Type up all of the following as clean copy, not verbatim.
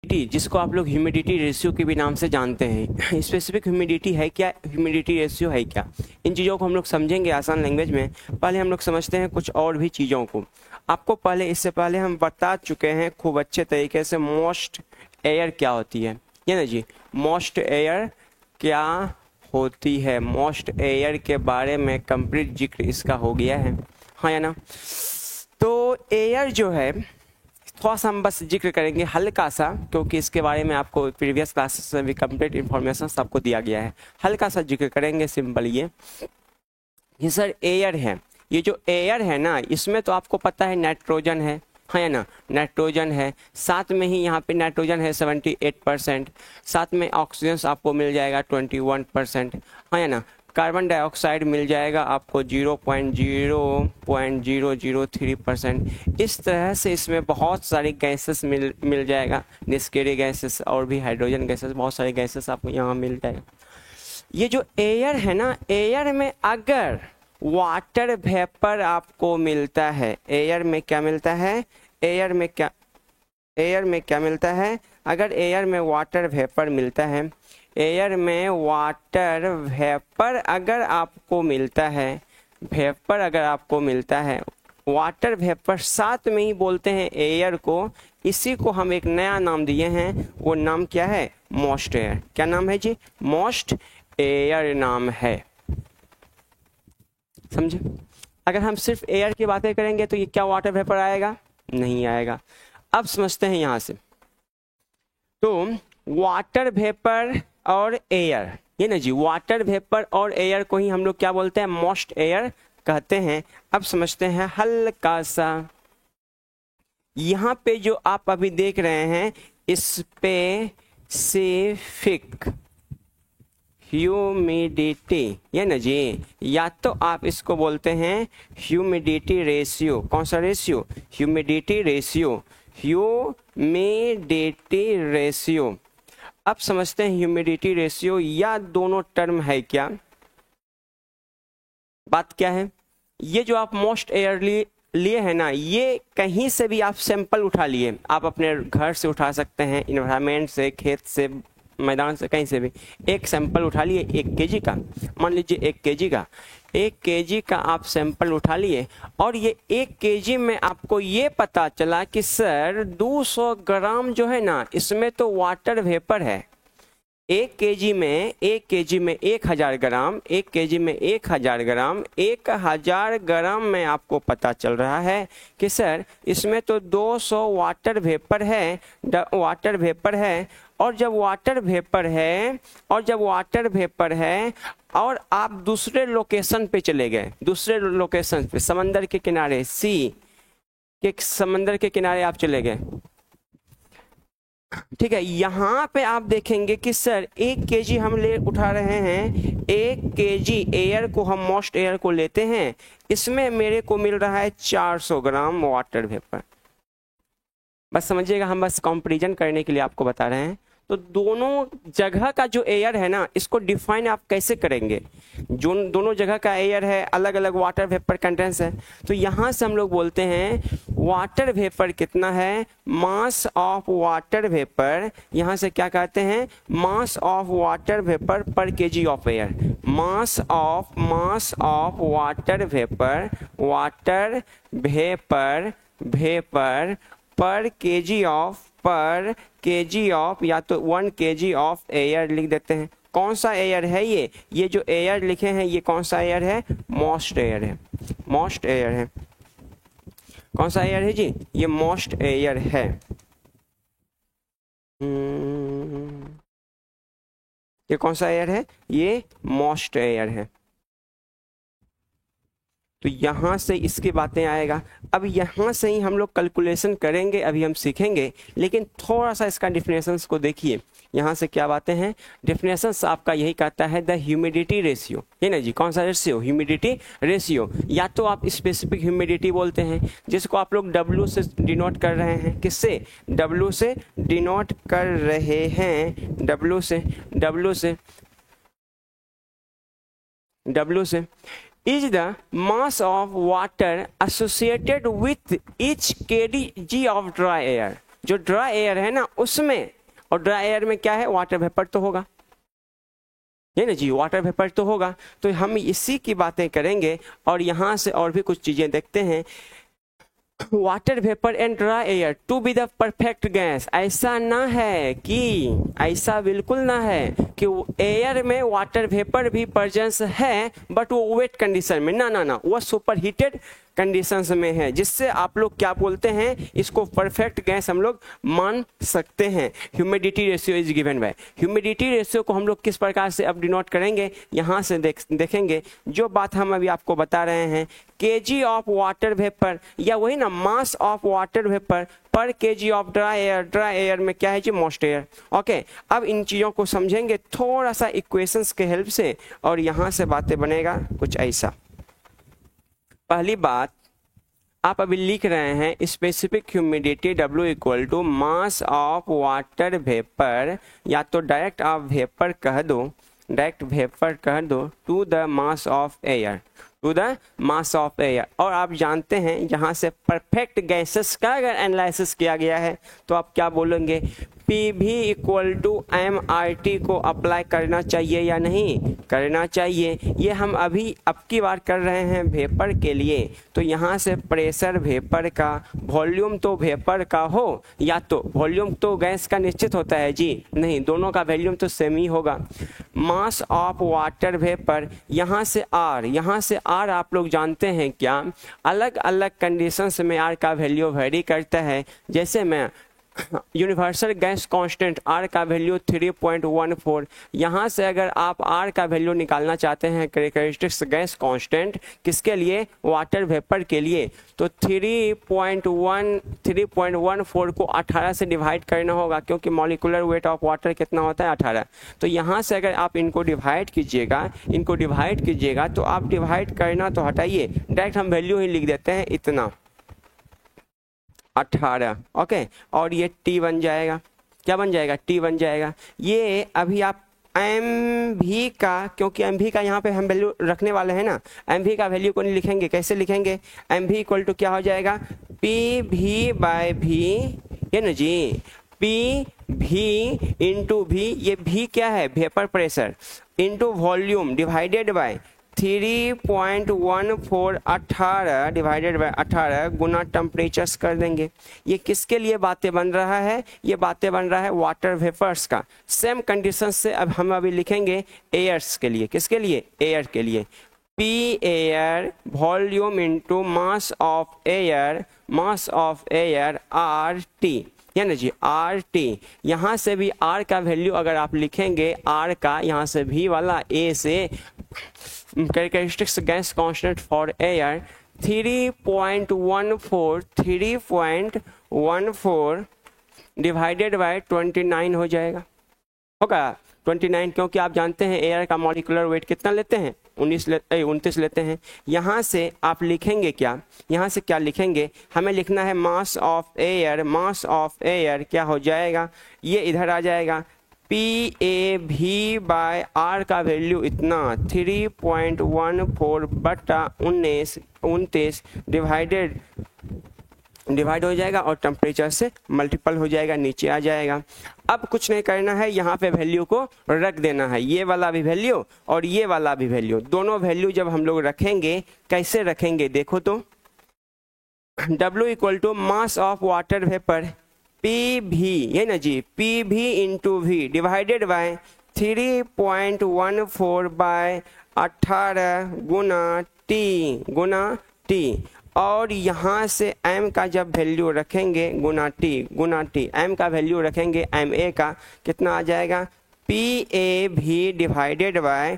जिसको आप लोग ह्यूमिडिटी रेशियो के भी नाम से जानते हैं। स्पेसिफिक ह्यूमिडिटी है क्या, ह्यूमिडिटी रेशियो है क्या, इन चीज़ों को हम लोग समझेंगे आसान लैंग्वेज में। पहले हम लोग समझते हैं कुछ और भी चीज़ों को। आपको पहले, इससे पहले हम बता चुके हैं खूब अच्छे तरीके से मॉइस्ट एयर क्या होती है, ये ना जी, मॉइस्ट एयर क्या होती है। मॉइस्ट एयर के बारे में कंप्लीट जिक्र इसका हो गया है, हाँ या ना। तो एयर जो है थोड़ा सा हम बस जिक्र करेंगे हल्का सा, क्योंकि इसके बारे में आपको प्रीवियस क्लासेस में भी कंप्लीट इन्फॉर्मेशन सबको दिया गया है। हल्का सा जिक्र करेंगे, सिंपल ये सर एयर है। ये जो एयर है ना, इसमें तो आपको पता है नाइट्रोजन है, हाँ या ना, नाइट्रोजन है। साथ में ही यहाँ पे नाइट्रोजन है 78%, साथ में ऑक्सीजन आपको मिल जाएगा 21%, हाँ या ना। कार्बन डाइऑक्साइड मिल जाएगा आपको 0.003%। इस तरह से इसमें बहुत सारी गैसेस मिल जाएगा, निष्क्रिय गैसेस और भी हाइड्रोजन गैसेस, बहुत सारे गैसेस आपको यहाँ मिल जाएगा। ये जो एयर है ना, एयर में अगर वाटर वेपर आपको मिलता है, एयर में क्या मिलता है, एयर में क्या मिलता है, अगर एयर में वाटर वेपर मिलता है, एयर में वाटर वेपर अगर आपको मिलता है, वेपर अगर आपको मिलता है, वाटर वेपर साथ में ही बोलते हैं एयर को। इसी को हम एक नया नाम दिए हैं, वो नाम क्या है, मॉइस्ट एयर। क्या नाम है जी, मॉइस्ट एयर नाम है, समझे। अगर हम सिर्फ एयर की बातें करेंगे तो ये क्या वाटर वेपर आएगा, नहीं आएगा। अब समझते हैं यहां से, तो वाटर वेपर और एयर, ये ना जी, वाटर वेपर और एयर को ही हम लोग क्या बोलते हैं, मॉइस्ट एयर कहते हैं। अब समझते हैं हल्का सा, यहाँ पे जो आप अभी देख रहे हैं स्पेसिफिक ह्यूमिडिटी, ये ना जी, या तो आप इसको बोलते हैं ह्यूमिडिटी रेशियो। कौन सा ratio, humidity ratio, humidity ratio. अब समझते हैं ह्यूमिडिटी रेशियो या दोनों टर्म है क्या, बात क्या है। ये जो आप मॉइस्ट एयर लिए है ना, ये कहीं से भी आप सैंपल उठा लिए, आप अपने घर से उठा सकते हैं, इन्वायरमेंट से, खेत से, मैदान से, कहीं से भी एक सैंपल उठा लिए 1 kg का, मान लीजिए 1 kg का, 1 kg का आप सैंपल उठा लिए, और ये 1 kg में आपको ये पता चला कि सर 200 ग्राम जो है ना, इसमें तो वाटर वेपर है। 1 kg में 1000 ग्राम, 1 kg में 1000 ग्राम, 1000 ग्राम में आपको पता चल रहा है कि सर इसमें तो 200 वाटर वेपर है, और जब वाटर वेपर है और आप दूसरे लोकेशन पे चले गए, दूसरे लोकेशन पे समंदर के किनारे, समंदर के किनारे आप चले गए, ठीक है। यहाँ पे आप देखेंगे कि सर 1 kg हम उठा रहे हैं, 1 kg एयर को हम मॉइस्ट एयर को लेते हैं, इसमें मेरे को मिल रहा है 400 ग्राम वाटर वेपर। बस समझिएगा, हम बस कंपैरिजन करने के लिए आपको बता रहे हैं। तो दोनों जगह का जो एयर है ना, इसको डिफाइन आप कैसे करेंगे, जो दोनों जगह का एयर है, अलग अलग वाटर वेपर कंटेंट्स है। तो यहाँ से हम लोग बोलते हैं वाटर वेपर कितना है, मास ऑफ वाटर वेपर, यहाँ से क्या कहते हैं, mass of water vapour per KG of air, mass of water vapour per KG of या तो 1 kg ऑफ एयर लिख देते हैं। कौन सा एयर है ये जो एयर लिखे हैं, ये कौन सा एयर है, मॉइस्ट एयर है, मॉइस्ट एयर है। कौन सा एयर है जी, ये मॉइस्ट एयर है। ये कौन सा एयर है, ये मॉइस्ट एयर है। तो यहाँ से इसकी बातें आएगा। अब यहाँ से ही हम लोग कैलकुलेशन करेंगे, अभी हम सीखेंगे, लेकिन थोड़ा सा इसका डिफिनेशंस को देखिए। यहाँ से क्या बातें हैं, डिफिनेशंस आपका यही कहता है द ह्यूमिडिटी रेशियो, है ना जी, कौन सा रेशियो, ह्यूमिडिटी रेशियो, या तो आप स्पेसिफिक ह्यूमिडिटी बोलते हैं, जिसको आप लोग W से डिनोट कर रहे हैं, किससे, W से डिनोट कर रहे हैं, W से is the mass of water associated with each kg of dry air। जो ड्राई एयर है ना उसमें, और ड्राई एयर में क्या है, वाटर वेपर तो होगा, है ना जी, वाटर वेपर तो होगा। तो हम इसी की बातें करेंगे और यहाँ से और भी कुछ चीजें देखते हैं। Water vapour and dry air to be the perfect gas, ऐसा ना है कि, ऐसा बिल्कुल ना है कि एयर में वाटर वेपर भी प्रेजेंस है बट वो वेट कंडीशन में, ना ना ना, वो सुपर हीटेड कंडीशंस में है, जिससे आप लोग क्या बोलते हैं, इसको परफेक्ट गैस हम लोग मान सकते हैं। Humidity ratio is given by, humidity ratio को हम लोग किस प्रकार से अब डिनोट करेंगे, यहाँ से देखेंगे। जो बात हम अभी आपको बता रहे हैं, केजी ऑफ वाटर वेपर, या वही ना मास of water vapour per KG of dry air, dry air में क्या है जी, मॉइस्चर। ओके, अब इन चीज़ों को समझेंगे थोड़ा सा इक्वेशंस के हेल्प से, और यहाँ से बातें बनेगा कुछ ऐसा। पहली बात आप अभी लिख रहे हैं, specific humidity W equal to mass of water vapour, या तो डायरेक्ट आप वेपर कह दो, डायरेक्ट वेपर कह दो, to the mass of air, to the mass of air. और आप जानते हैं यहाँ से परफेक्ट गैसेस का अगर एनालिसिस किया गया है तो आप क्या बोलेंगे, PV इक्वल टू MRT को अप्लाई करना चाहिए या नहीं करना चाहिए। ये हम अभी अब की बार कर रहे हैं वेपर के लिए, तो यहाँ से प्रेशर वेपर का, वॉल्यूम तो वेपर का हो, या तो वॉल्यूम तो गैस का निश्चित होता है जी, नहीं, दोनों का वॉल्यूम तो सेम ही होगा। मास ऑफ वाटर वेपर, यहाँ से R, यहाँ से R आप लोग जानते हैं क्या, अलग अलग कंडीशंस में R का वैल्यू वेरी करता है। जैसे मैं यूनिवर्सल गैस कांस्टेंट R का वैल्यू 3.14, यहाँ से अगर आप R का वैल्यू निकालना चाहते हैं कैरेक्टरिस्टिक्स गैस कांस्टेंट, किसके लिए, वाटर वेपर के लिए, तो 3.14 को 18 से डिवाइड करना होगा, क्योंकि मॉलिक्यूलर वेट ऑफ वाटर कितना होता है, 18। तो यहाँ से अगर आप इनको डिवाइड कीजिएगा, तो आप डिवाइड करना तो हटाइए, डायरेक्ट हम वैल्यू ही लिख देते हैं, इतना 18। ओके, और ये T बन जाएगा, क्या बन जाएगा, T बन जाएगा। ये अभी आप MV का, क्योंकि MV का यहाँ पे हम वैल्यू रखने वाले हैं ना, MV का वैल्यू को नहीं लिखेंगे, कैसे लिखेंगे, MV इक्वल टू क्या हो जाएगा, PV/V, ये ना जी, PV इंटू V, ये V क्या है, vapour pressure, into volume divided by 3.14, 18 divided by 18 Guna temperatures कर देंगे। ये किसके लिए बातें बन रहा है, ये बातें बन रहा है वाटर वेपर्स का। सेम कंडीशन से अब हम अभी लिखेंगे एयर्स के लिए, किसके लिए, एयर के लिए, P air volume into mass of air, mass of air RT, है ना जी, RT। यहाँ से भी R का वैल्यू अगर आप लिखेंगे, R का यहाँ से V वाला, A से characteristics gas constant for air 3.14 divided by 29 हो जाएगा, होगा 29, क्योंकि आप जानते हैं एयर का मॉलिक्यूलर वेट कितना लेते हैं, 29 लेते हैं। यहाँ से आप लिखेंगे क्या, यहाँ से क्या लिखेंगे, हमें लिखना है मास of air, mass of air क्या हो जाएगा, ये इधर आ जाएगा, PAV/R का वैल्यू इतना 3.14/19 डिवाइड हो जाएगा और टेम्परेचर से मल्टीपल हो जाएगा, नीचे आ जाएगा। अब कुछ नहीं करना है, यहाँ पे वैल्यू को रख देना है, ये वाला भी वैल्यू और ये वाला भी वैल्यू, दोनों वैल्यू जब हम लोग रखेंगे, कैसे रखेंगे देखो तो, W equal to mass of water vapour PV, ये ना जी, PV into V divided by 3.14/18 गुना T, और यहाँ से M का जब वैल्यू रखेंगे गुना T, M का वैल्यू रखेंगे MA का, कितना आ जाएगा, PAV डिवाइडेड बाय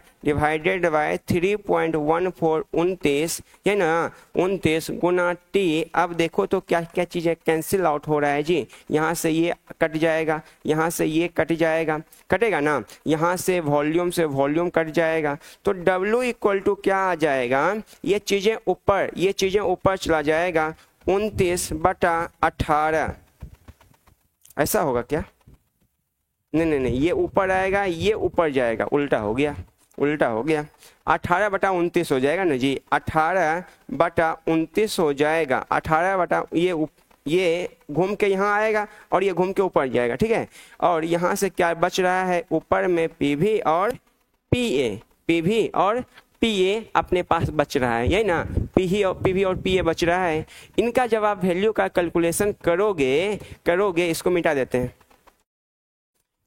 3.14 है ना, 29 गुना T। अब देखो तो क्या क्या चीज़ें कैंसिल आउट हो रहा है जी, यहाँ से ये कट जाएगा, यहाँ से ये कट जाएगा, कटेगा ना, यहाँ से वॉल्यूम कट जाएगा, तो W इक्वल टू क्या आ जाएगा, ये चीज़ें ऊपर चला जाएगा, 29/18। ऐसा होगा क्या, नहीं, ये ऊपर आएगा, ये ऊपर जाएगा, उल्टा हो गया, 18/29 हो जाएगा ना जी, 18/29 हो जाएगा, 18 बटा ये ये घूम के यहाँ आएगा और ये घूम के ऊपर जाएगा, ठीक है। और यहाँ से क्या बच रहा है, ऊपर में PV और PA, PV और PA अपने पास बच रहा है, यही ना, PV और PA बच रहा है। इनका जब आप वैल्यू का कैलकुलेशन करोगे इसको मिटा देते हैं,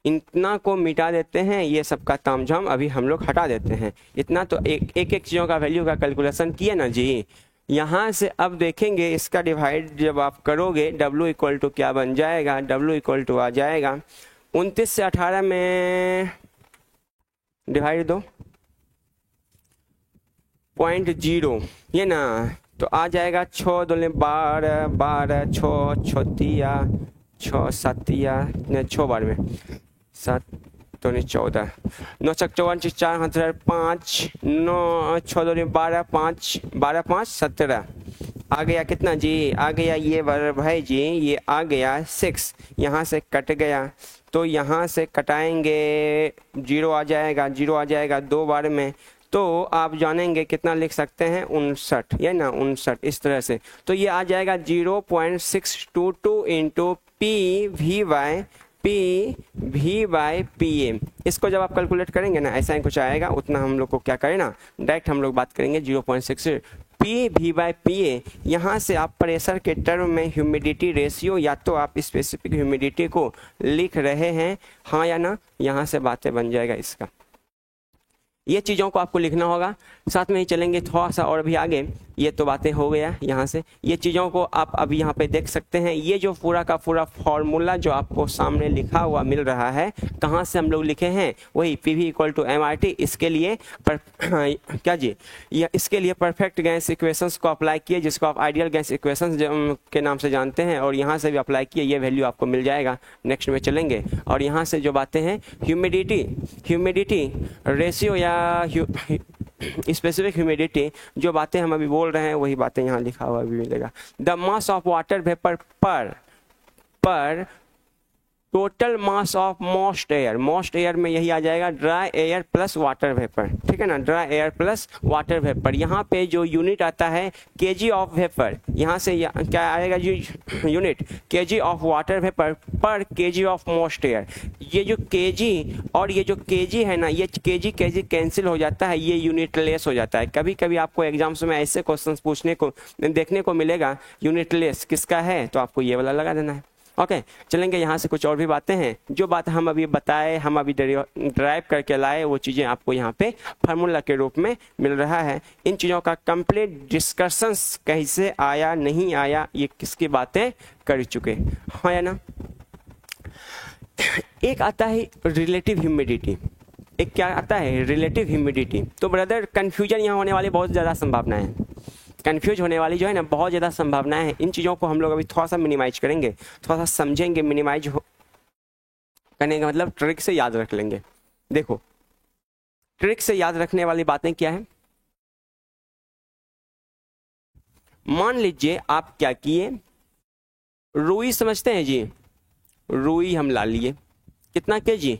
इतना को मिटा देते हैं, ये सबका तामझाम अभी हम लोग हटा देते हैं। इतना तो एक चीज़ों का वैल्यू का कैलकुलेशन किया ना जी। यहाँ से अब देखेंगे इसका डिवाइड जब आप करोगे, W इक्वल टू क्या बन जाएगा, W इक्वल टू आ जाएगा 29 से 18 में डिवाइड दो 0.0, ये ना, तो आ जाएगा 6 दूने 12, 12 6 छतिया 6 7 6 बार में 7 दूने 14, 9 चक 54 4 हाथ 5 9 6 दूने 12 5 12 5 17 आ गया कितना जी, आ गया ये वर्ब है जी, ये आ गया 6, यहाँ से कट गया तो यहाँ से कटाएंगे 0 आ जाएगा, 0 आ जाएगा 2 बार में, तो आप जानेंगे कितना लिख सकते हैं 59, ये ना 59 इस तरह से। तो ये आ जाएगा 0.622 इंटू PV/PA। इसको जब आप कैलकुलेट करेंगे ना, ऐसा ही कुछ आएगा, उतना हम लोग को क्या करें ना, डायरेक्ट हम लोग बात करेंगे 0.6 PV/PA। यहाँ से आप प्रेशर के टर्म में ह्यूमिडिटी रेशियो या तो आप स्पेसिफिक ह्यूमिडिटी को लिख रहे हैं, हाँ या ना, यहाँ से बातें बन जाएगा इसका। ये चीज़ों को आपको लिखना होगा, साथ में ही चलेंगे थोड़ा सा और भी आगे। ये तो बातें हो गया यहाँ से, ये चीज़ों को आप अभी यहाँ पे देख सकते हैं। ये जो पूरा का पूरा फॉर्मूला जो आपको सामने लिखा हुआ मिल रहा है, कहाँ से हम लोग लिखे हैं, वही PV इक्वल टू MRT। इसके लिए क्या जी, या इसके लिए परफेक्ट गैस इक्वेशंस को अप्लाई किए, जिसको आप आइडियल गैस इक्वेशंस के नाम से जानते हैं, और यहाँ से भी अप्लाई किए, ये वैल्यू आपको मिल जाएगा। नेक्स्ट में चलेंगे और यहाँ से जो बातें हैं ह्यूमिडिटी रेशियो या स्पेसिफिक ह्यूमिडिटी, जो बातें हम अभी बोल रहे हैं वही बातें यहाँ लिखा हुआ भी मिलेगा। The mass of water vapour per total mass of moist air में यही आ जाएगा dry air plus water vapour, ठीक है ना, dry air plus water vapour. यहाँ पे जो यूनिट आता है केजी ऑफ वेपर, यहाँ से क्या आएगा जी unit, KG of water vapour per KG of moist air. ये जो केजी और ये जो केजी है ना, ये केजी कैंसिल हो जाता है, ये यूनिट लेस हो जाता है। कभी कभी आपको एग्जाम्स में ऐसे क्वेश्चन देखने को मिलेगा, यूनिट लेस किसका है, तो आपको ये वाला लगा देना है। ओके, चलेंगे यहाँ से कुछ और भी बातें हैं, जो बात हम अभी बताए, हम अभी ड्राइव करके लाए, वो चीज़ें आपको यहाँ पे फार्मूला के रूप में मिल रहा है। इन चीज़ों का कंप्लीट डिस्कशंस कैसे आया नहीं आया, ये किसकी बातें कर चुके, हाँ या ना। एक आता है रिलेटिव ह्यूमिडिटी, एक क्या आता है रिलेटिव ह्यूमिडिटी। तो ब्रदर कन्फ्यूजन यहाँ होने वाली बहुत ज़्यादा संभावनाएं हैं, कन्फ्यूज होने वाली जो है ना बहुत ज़्यादा संभावनाएं हैं। इन चीज़ों को हम लोग अभी थोड़ा सा मिनिमाइज करेंगे, थोड़ा सा समझेंगे। मिनिमाइज करने का मतलब ट्रिक से याद रख लेंगे। देखो ट्रिक से याद रखने वाली बातें क्या है, मान लीजिए आप क्या किए, रुई समझते हैं जी, रुई हम ला लिए, कितना केजी,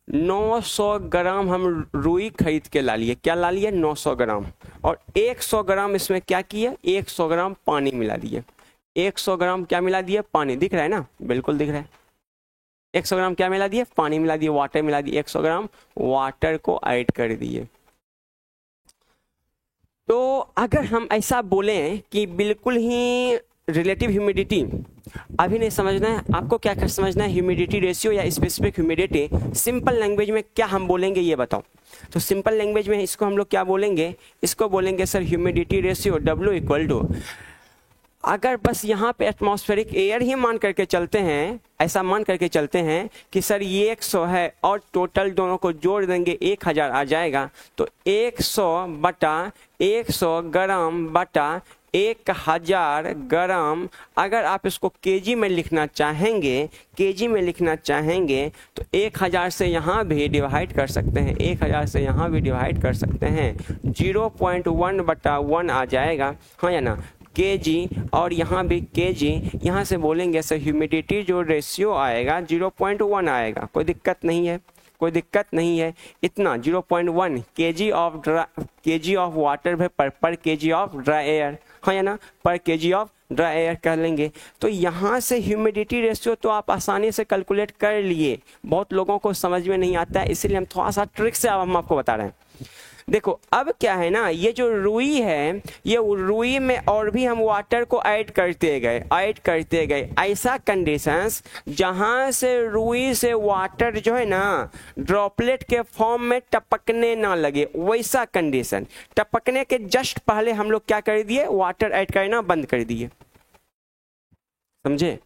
900 ग्राम हम रुई खरीद के ला लिए। क्या ला लिए, 900 ग्राम, और 100 ग्राम इसमें क्या किया, 100 ग्राम पानी मिला दिए। 100 ग्राम क्या मिला दिए, पानी, दिख रहा है ना, बिल्कुल दिख रहा है। 100 ग्राम क्या मिला दिए, पानी मिला दिए, वाटर मिला दिए, 100 ग्राम वाटर को ऐड कर दिए। तो अगर हम ऐसा बोलें कि बिल्कुल ही रिलेटिव ह्यूमिडिटी, अभी नहीं समझना है आपको, क्या समझना है, ह्यूमिडिटी रेशियो या स्पेसिफिक ह्यूमिडिटी। सिंपल लैंग्वेज में क्या हम बोलेंगे ये बताओ। तो सिंपल लैंग्वेज में इसको हम लोग क्या बोलेंगे, इसको बोलेंगे sir humidity ratio W equal to, अगर बस यहाँ पे एटमॉस्फेरिक एयर ही मान करके चलते हैं, ऐसा मान करके चलते हैं कि सर ये 100 है और टोटल दोनों को जोड़ देंगे 1000 आ जाएगा, तो 100 बटा 100 ग्राम बटा 1000 ग्राम, अगर आप इसको केजी में लिखना चाहेंगे, केजी में लिखना चाहेंगे तो 1000 से यहाँ भी डिवाइड कर सकते हैं, 1000 से यहाँ भी डिवाइड कर सकते हैं, 0.1 बटा 1 आ जाएगा, हाँ या ना, केजी, और यहाँ भी केजी। यहाँ से बोलेंगे सर ह्यूमिडिटी जो रेशियो आएगा 0.1 आएगा, कोई दिक्कत नहीं है, कोई दिक्कत नहीं है। इतना 0.1 KG of water vapour per KG of dry air, हाँ या ना, पर केजी ऑफ ड्राई एयर कर लेंगे। तो यहाँ से ह्यूमिडिटी रेशियो तो आप आसानी से कैलकुलेट कर लिए, बहुत लोगों को समझ में नहीं आता है, इसीलिए हम थोड़ा सा ट्रिक से अब हम आपको बता रहे हैं। देखो अब क्या है ना, ये जो रुई है, ये रुई में और भी हम वाटर को ऐड करते गए ऐसा कंडीशंस जहां से रुई से वाटर जो है ना ड्रॉपलेट के फॉर्म में टपकने ना लगे, वैसा कंडीशन। टपकने के जस्ट पहले हम लोग क्या कर दिए, वाटर ऐड करना बंद कर दिए। समझे?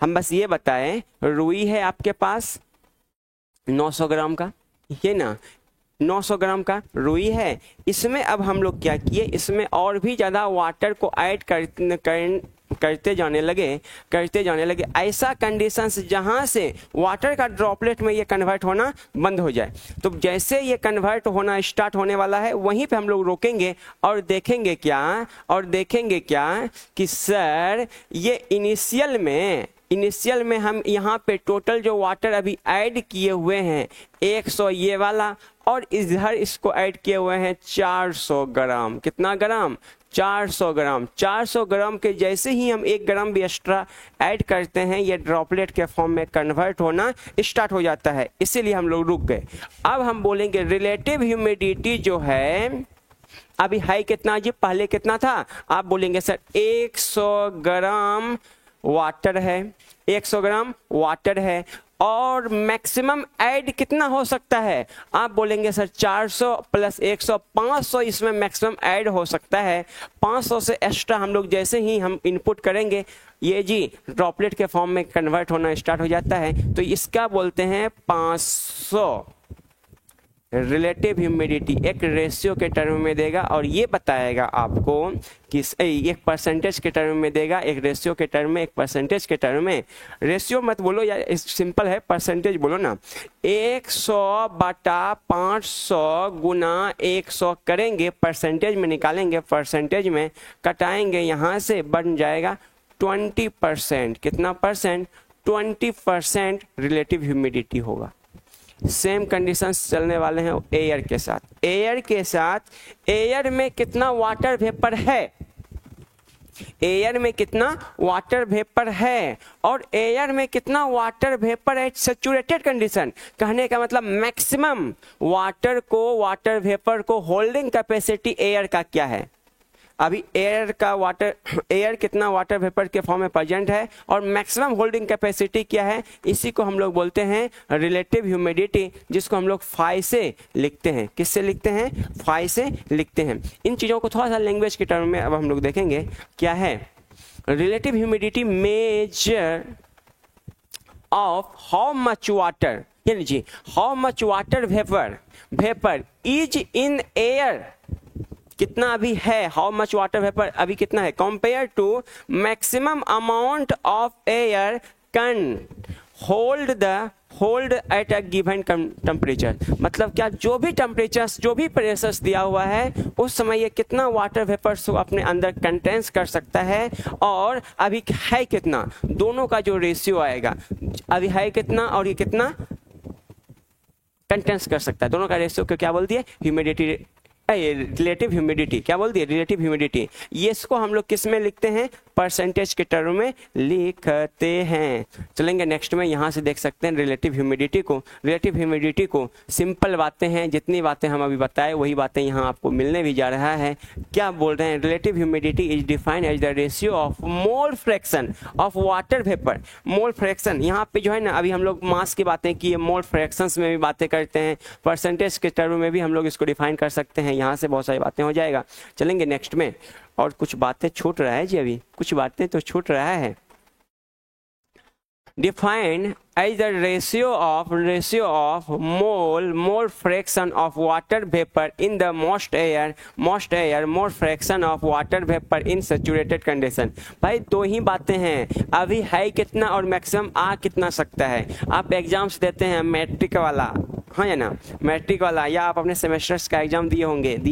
हम बस ये बताएं, रुई है आपके पास 900 ग्राम का, ये ना 900 ग्राम का रुई है, इसमें अब हम लोग क्या किए, इसमें और भी ज़्यादा वाटर को ऐड करते जाने लगे ऐसा कंडीशंस जहां से वाटर का ड्रॉपलेट में ये कन्वर्ट होना बंद हो जाए। तो जैसे ये कन्वर्ट होना स्टार्ट होने वाला है, वहीं पे हम लोग रोकेंगे और देखेंगे क्या कि सर ये इनिशियल में हम यहाँ पे टोटल जो वाटर अभी ऐड किए हुए हैं 100 ये वाला, और इधर इसको ऐड किए हुए हैं 400 ग्राम। कितना ग्राम? 400 ग्राम। 400 ग्राम के जैसे ही हम 1 ग्राम भी एक्स्ट्रा ऐड करते हैं, ये ड्रॉपलेट के फॉर्म में कन्वर्ट होना स्टार्ट हो जाता है, इसीलिए हम लोग रुक गए। अब हम बोलेंगे रिलेटिव ह्यूमिडिटी जो है अभी हाई कितना जी, पहले कितना था? आप बोलेंगे सर 100 ग्राम वाटर है, 100 ग्राम वाटर है, और मैक्सिमम ऐड कितना हो सकता है? आप बोलेंगे सर 400 प्लस 100 500 इसमें मैक्सिमम ऐड हो सकता है। 500 से एक्स्ट्रा हम लोग जैसे ही हम इनपुट करेंगे, ये जी ड्रॉपलेट के फॉर्म में कन्वर्ट होना स्टार्ट हो जाता है, तो इसका बोलते हैं 500। रिलेटिव ह्यूमिडिटी एक रेशियो के टर्म में देगा और ये बताएगा आपको कि एक परसेंटेज के टर्म में देगा, एक रेशियो के टर्म में, एक परसेंटेज के टर्म में। रेशियो मत बोलो या सिंपल है, परसेंटेज बोलो ना। 100 बटा 500 गुना 100 करेंगे, परसेंटेज में निकालेंगे, परसेंटेज में कटाएंगे, यहाँ से बन जाएगा 20%। कितना परसेंट? 20% रिलेटिव ह्यूमिडिटी होगा। सेम कंडीशंस चलने वाले हैं एयर के साथ। एयर में कितना वाटर वेपर है, एयर में कितना वाटर वेपर है, और एयर में कितना वाटर वेपर है सैचुरेटेड कंडीशन। कहने का मतलब मैक्सिमम वाटर वेपर को होल्डिंग कैपेसिटी एयर का क्या है। अभी एयर कितना वाटर वेपर के फॉर्म में प्रेजेंट है और मैक्सिमम होल्डिंग कैपेसिटी क्या है, इसी को हम लोग बोलते हैं रिलेटिव ह्यूमिडिटी, जिसको हम लोग फाई से लिखते हैं। किससे लिखते हैं? फाई से लिखते हैं। इन चीज़ों को थोड़ा सा लैंग्वेज के टर्म में अब हम लोग देखेंगे क्या है। Relative humidity measure of how much water, यानी जी how much water vapour is in air, कितना अभी है, हाउ मच वाटर वेपर अभी कितना है, compare to maximum amount of air can hold at a given temperature. मतलब क्या, जो भी टेम्परेचर्स, जो भी प्रेशर्स दिया हुआ है, उस समय ये कितना वाटर वेपर्स को अपने अंदर कंटेंस कर सकता है, और अभी है कितना, दोनों का जो रेशियो आएगा, अभी है कितना और ये कितना कंटेंस कर सकता है, दोनों का रेशियो को क्या बोल दिए? Humidity, relative humidity. क्या बोल दिए? Relative humidity. ये इसको हम लोग किस में लिखते हैं? परसेंटेज के टर्म में लिखते हैं। चलेंगे नेक्स्ट में, यहाँ से देख सकते हैं रिलेटिव ह्यूमिडिटी को सिंपल बातें हैं, जितनी बातें हम अभी बताए वही बातें यहाँ आपको मिलने भी जा रहा है। क्या बोल रहे हैं? Relative humidity is defined as the ratio of mole fraction of water vapour. Mole fraction यहाँ पे जो है ना, अभी हम लोग मास की बातें की, मोल फ्रैक्शंस में भी बातें करते हैं, परसेंटेज के टर्म में भी हम लोग इसको डिफाइन कर सकते हैं। यहाँ से बहुत सारी बातें हो जाएगा। चलेंगे नेक्स्ट में, और कुछ बातें छूट रहा है जी, अभी कुछ बातें तो छूट रहा है। Defined as the ratio of mole fraction of water vapour in the moist air mole fraction of water vapour in saturated condition. भाई दो ही बातें हैं, अभी है कितना और मैक्सिमम आ कितना सकता है। आप एग्जाम्स देते हैं मैट्रिक वाला, हाँ या ना, मैट्रिक वाला, या आप अपने सेमेस्टर्स का एग्जाम दिए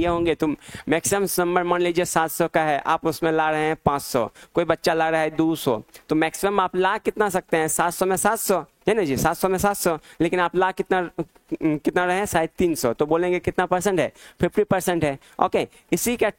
होंगे, तुम मैक्सिमम नंबर मान लीजिए 700 का है, आप उसमें ला रहे हैं 500, कोई बच्चा ला रहा है 200, तो मैक्सिमम आप ला कितना सकते हैं? 700 में 700, है ना जी, 700 में 700, लेकिन आप ला कितना रहे, शायद 300, तो बोलेंगे कितना परसेंट है, 50% है। ओके, इसी के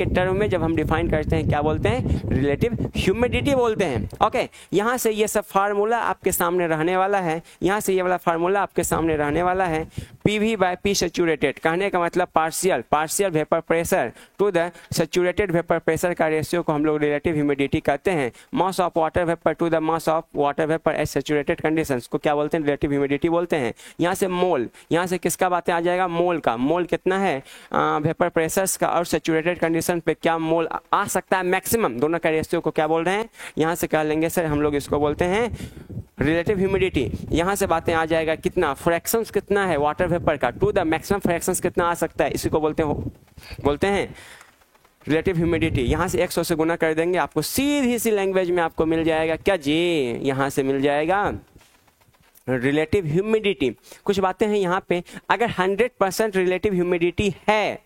टर्म में जब हम डिफाइन करते हैं क्या बोलते हैं, रिलेटिव ह्यूमिडिटी बोलते हैं। ओके, यहाँ से ये सब फार्मूला आपके सामने रहने वाला है, यहाँ से ये वाला फार्मूला आपके सामने रहने वाला है। PV/P सैचुरेटेड, कहने का मतलब partial vapour pressure to the saturated vapour pressure का रेशियो को हम लोग रिलेटिव ह्यूमिडिटी कहते हैं। Mass of water vapour to the mass of water vapour at saturated conditions को क्या बोलते हैं, रिलेटिव ह्यूमिडिटी बोलते हैं। यहाँ से मोल, यहाँ से किसका बातें आ जाएगा, मोल का। मोल कितना है वेपर प्रेशर्स का और सैचुरेटेड कंडीशन पे क्या मोल आ सकता है मैक्सिमम, दोनों का रेशियो को क्या बोल रहे हैं, यहाँ से कह लेंगे सर हम लोग इसको बोलते हैं रिलेटिव ह्यूमिडिटी। यहाँ से बातें आ जाएगा कितना फ्रैक्शंस कितना है वाटर वेपर का टू द मैक्सिमम फ्रैक्शंस कितना आ सकता है, इसी को बोलते हैं रिलेटिव ह्यूमिडिटी। यहाँ से 100 से गुना कर देंगे, आपको सीधी सी लैंग्वेज में आपको मिल जाएगा क्या जी, यहाँ से मिल जाएगा रिलेटिव ह्यूमिडिटी। कुछ बातें हैं यहाँ पे, अगर 100% रिलेटिव ह्यूमिडिटी है,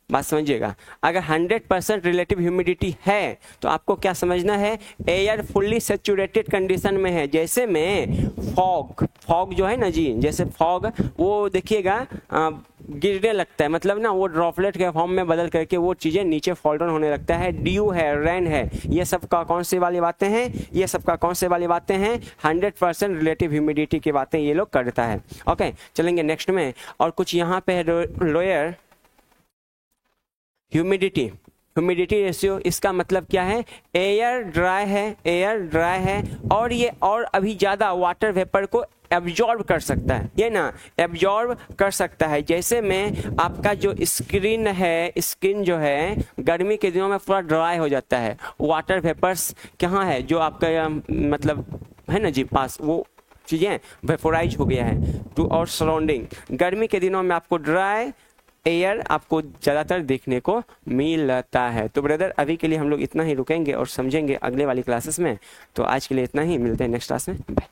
बात समझिएगा, अगर 100% रिलेटिव ह्यूमिडिटी है तो आपको क्या समझना है, एयर फुल्ली सैचुरेटेड कंडीशन में है। जैसे में फॉग जो है ना जी, जैसे फॉग वो देखिएगा गिरने लगता है, मतलब ना वो ड्रॉपलेट के फॉर्म में बदल करके वो चीज़ें नीचे फॉल डाउन होने लगता है। ड्यू है, रेन है, ये सब का कौन सी वाली बातें हैं, ये सब का कौन से वाली बातें हैं, 100% रिलेटिव ह्यूमिडिटी की बातें ये लोग करता है। ओके, चलेंगे नेक्स्ट में। और कुछ यहाँ पे है लोअर ह्यूमिडिटी रेशियो। इसका मतलब क्या है, एयर ड्राई है और ये और अभी ज़्यादा वाटर वेपर को एब्जॉर्ब कर सकता है, ये ना एब्जॉर्ब कर सकता है। जैसे में आपका जो स्किन जो है गर्मी के दिनों में पूरा ड्राई हो जाता है, वाटर वेपर्स कहाँ है जो आपका मतलब है ना जी पास, वो चीज़ें वेपोराइज हो गया है टू और सराउंडिंग। गर्मी के दिनों में आपको ड्राई एयर आपको ज़्यादातर देखने को मिलता है। तो ब्रदर अभी के लिए हम लोग इतना ही रुकेंगे और समझेंगे अगले वाली क्लासेस में। तो आज के लिए इतना ही, मिलते हैं नेक्स्ट क्लास में, बाय।